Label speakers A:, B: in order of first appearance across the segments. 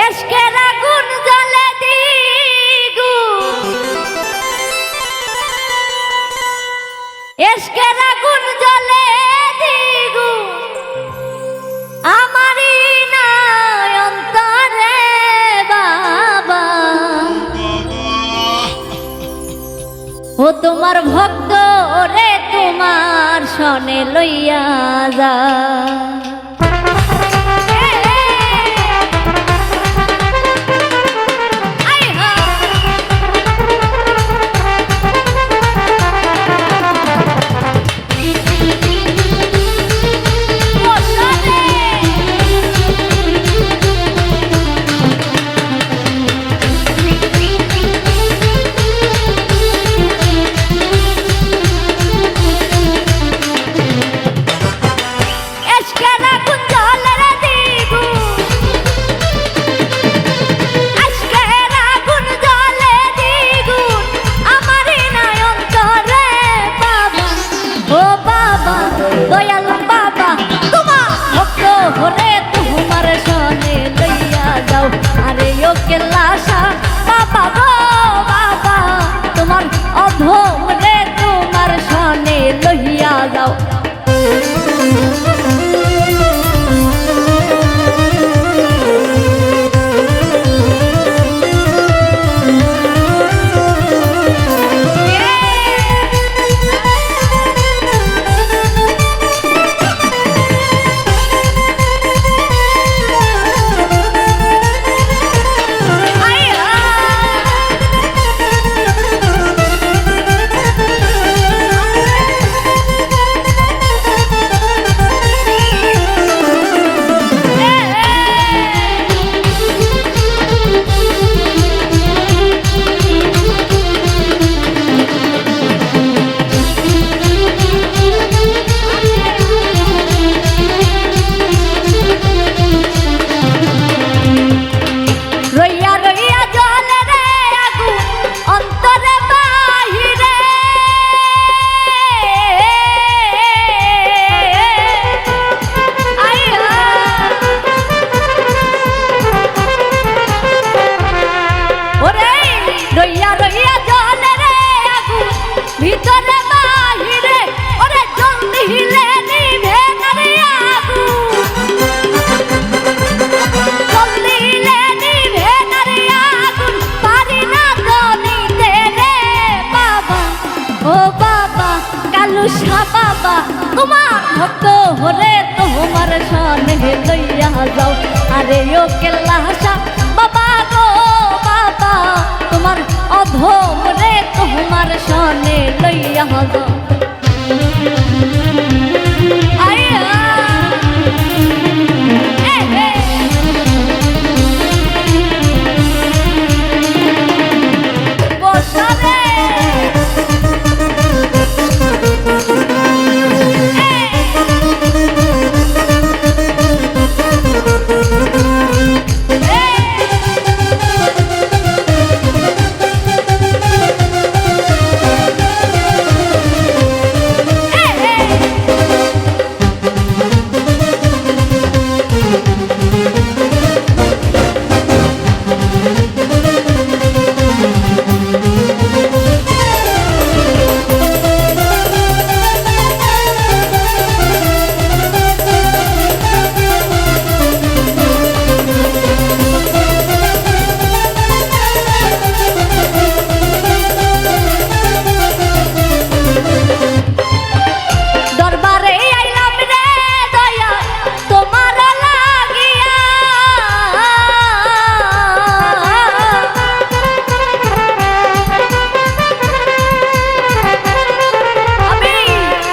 A: এশকের আগুন জ্বলে দ্বিগুণ, এশকের আগুন জ্বলে দ্বিগুণ, আমারই নাই অন্তরে বাবা। ও তোমার ভক্ত রে তোমার শনে লইয়া যা। যাও আরে ও কেল্লাসা বাবা গো বাবা, তোমার অধম রে তোমার সনে লইয়া যাও।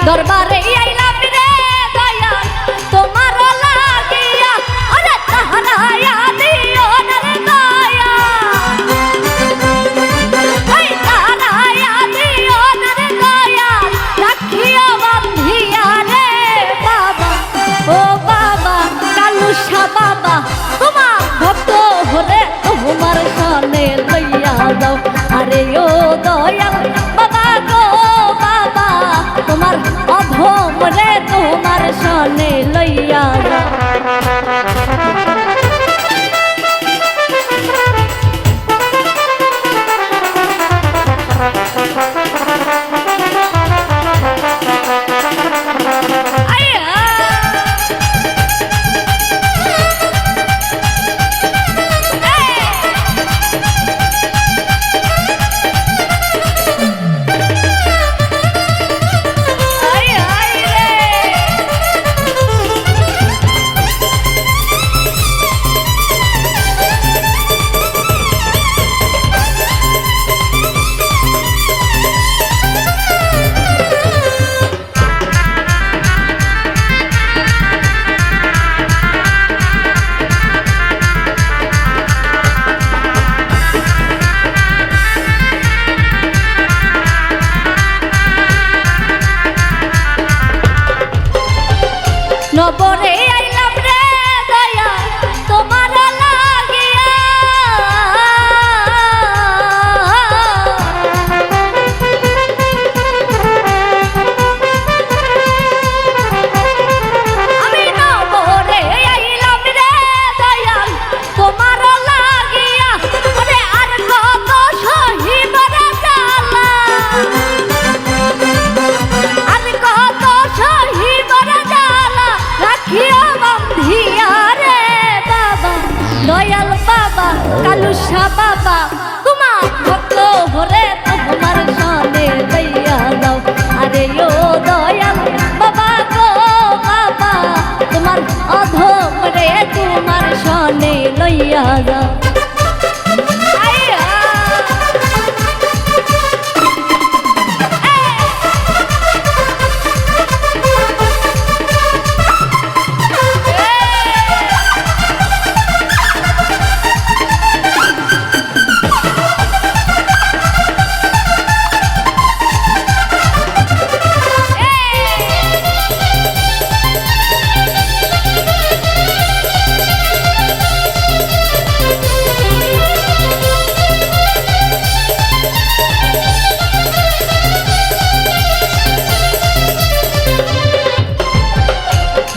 A: দরবারে আইলাম রে দয়া তোমার লাগিয়া, আরে তাহারা দিও না রে দয়া, এই তাহারা দিও না রে দয়া, রাখিও বান্ধিয়া রে বাবা। ও বাবা কালুসা বাবা, তোমার ভক্ত হলে তোমার সনে লইয়া যাও আরে ও দয়াল বাবা গো বাবা, তোমার অধম রে তোমার সনে লইয়া যাও। আশা বাবা তোমার ভক্ত হরে তোমার সনে লইয়া যাও আরে ও দয়াল বাবা গো বাবা তোমার অধম রে তোমার সনে লইয়া যাও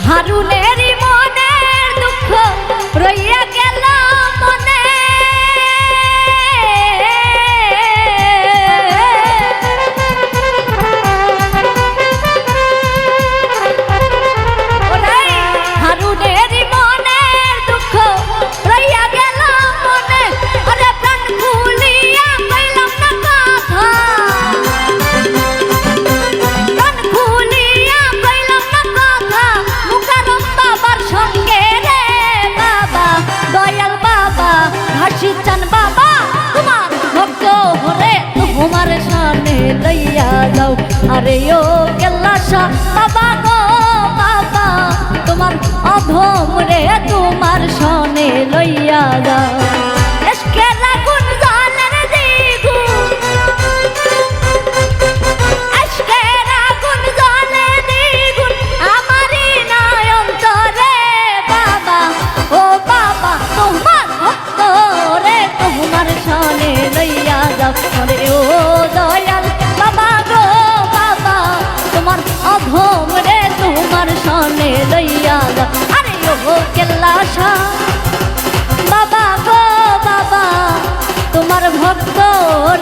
A: হারুনেরই মনের দুঃখ রইয়া গেল মনে হারুনেরই মনের দুঃখ রইয়া গেল মনে আরে প্রাণ খুলিয়া কইলাম না কথা প্রাণ খুলিয়া কইলাম না কথা মুকারম বাবার সঙ্গে রে বাবা দয়াল বাবা হাসি চান বাবা তোমার ভক্ত হরে তোমার সামনে লইয়া যাও আরে ও কেল্লাসা বাবা গো বাবা তোমার অধম রে তোমার সামনে লইয়া যাও এসকের আগুন জ্বলের দ্বিগুণ এসকের আগুন জ্বলে দ্বিগুণ আমারই নয়ন্তরে বাবা ও বাবা তোমার ভক্ত রে তোমার সামনে লইয়া যাও আরে ও দয়াল বাবা গো বাবা তোমার অধম রে তোমার সামনে লইয়া যাও আরে ও কেল্লাসা বাবা গো বাবা তোমার ভক্ত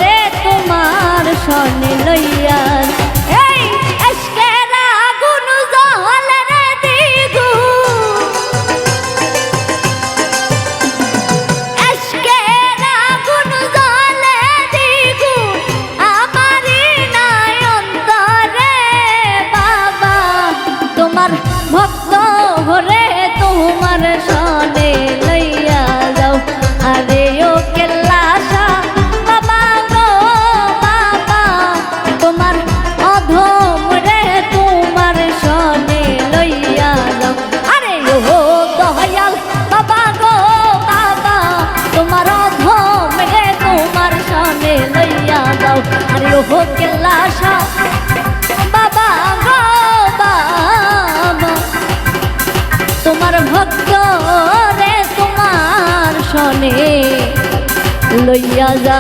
A: রে তোমার সামনে লইয়া এই এসকের আগুন জ্বলে রে দ্বিগুণ এসকের আগুন জ্বলে দ্বিগুণ আমারই নয়ন্তরে বাবা তোমার ভক্ত হরে তোমার সনে লইয়া যাও আরে ও কেল্লাসা বাবা গো বাবা তোমার অধম রে তোমার সনে লইয়া যাও আরে ও দয়াল বাবা গো বাবা তোমার অধম রে তোমার সনে লইয়া যাও আরে ও কেল্লাসা বাবা গো বাবা তোমার ভক্ত রে তোমার সনে লইয়া যা